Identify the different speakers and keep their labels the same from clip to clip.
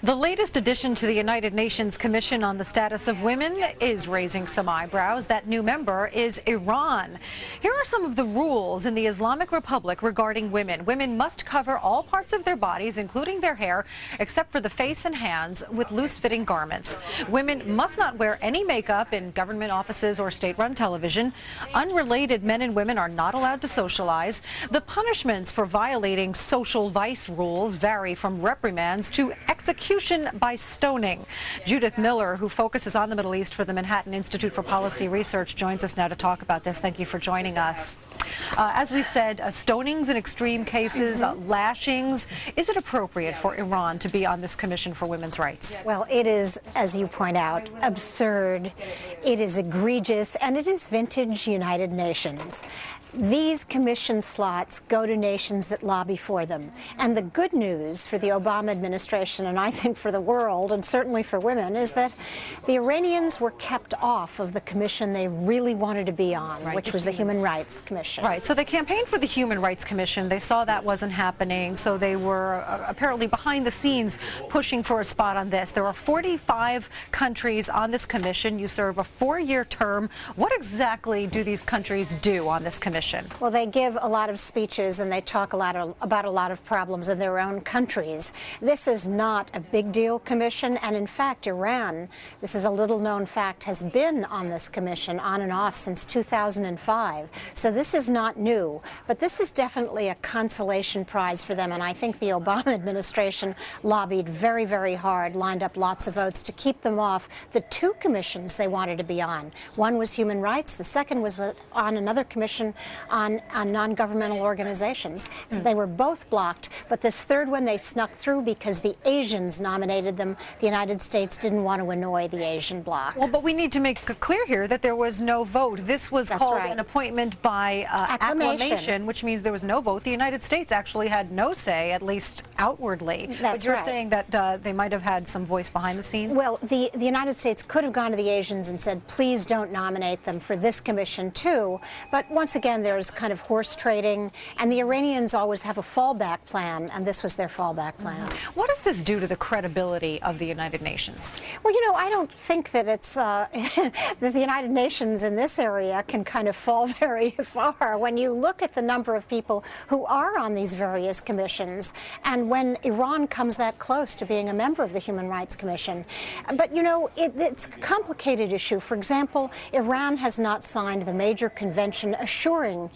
Speaker 1: The latest addition to the United Nations Commission on the Status of Women is raising some eyebrows. That new member is Iran. Here are some of the rules in the Islamic Republic regarding women. Women must cover all parts of their bodies, including their hair, except for the face and hands, with loose-fitting garments. Women must not wear any makeup in government offices or state-run television. Unrelated men and women are not allowed to socialize. The punishments for violating social vice rules vary from reprimands to execution by stoning. Judith Miller, who focuses on the Middle East for the Manhattan Institute for Policy Research, joins us now to talk about this. Thank you for joining us. As we said, stonings in extreme cases, lashings. Is it appropriate for Iran to be on this Commission for Women's Rights?
Speaker 2: Well, it is, as you point out, absurd. It is egregious, and it is vintage United Nations. These commission slots go to nations that lobby for them. And the good news for the Obama administration, and I think for the world, and certainly for women, is that the Iranians were kept off of the commission they really wanted to be on, which was the Human Rights Commission.
Speaker 1: Right. So they campaigned for the Human Rights Commission. They saw that wasn't happening, so they were apparently behind the scenes pushing for a spot on this. There are 45 countries on this commission. You serve a 4-year term. What exactly do these countries do on this commission?
Speaker 2: Well, they give a lot of speeches and they talk about a lot of problems in their own countries. This is not a big deal commission, and in fact, Iran, this is a little known fact, has been on this commission on and off since 2005. So this is not new, but this is definitely a consolation prize for them, and I think the Obama administration lobbied very, very hard, lined up lots of votes to keep them off the 2 commissions they wanted to be on. One was human rights, the second was on another commission on non-governmental organizations. They were both blocked, but this third one they snuck through because the Asians nominated them. The United States didn't want to annoy the Asian bloc.
Speaker 1: Well, but we need to make clear here that there was no vote. This was called an appointment by acclamation, which means there was no vote. The United States actually had no say, at least outwardly. But you're saying that they might have had some voice behind the scenes?
Speaker 2: Well, the United States could have gone to the Asians and said, please don't nominate them for this commission too. But once again, there's kind of horse trading, and the Iranians always have a fallback plan, and this was their fallback plan.
Speaker 1: What does this do to the credibility of the United Nations?
Speaker 2: Well, you know, I don't think that it's that the United Nations in this area can kind of fall very far. When you look at the number of people who are on these various commissions, and when Iran comes that close to being a member of the Human Rights Commission. But, you know, it's a complicated issue. For example, Iran has not signed the major convention assuring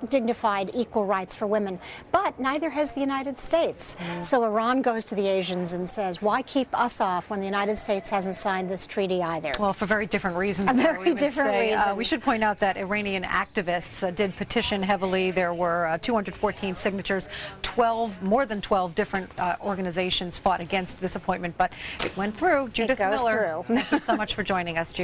Speaker 2: dignified equal rights for women, but neither has the United States. So Iran goes to the Asians and says, why keep us off when the United States hasn't signed this treaty either?
Speaker 1: Well, for very different reasons.
Speaker 2: Very different reasons.
Speaker 1: We should point out that Iranian activists did petition heavily. There were 214 signatures. More than 12 different organizations fought against this appointment, but it went through. Judith Miller, thank you so much for joining us, Judith.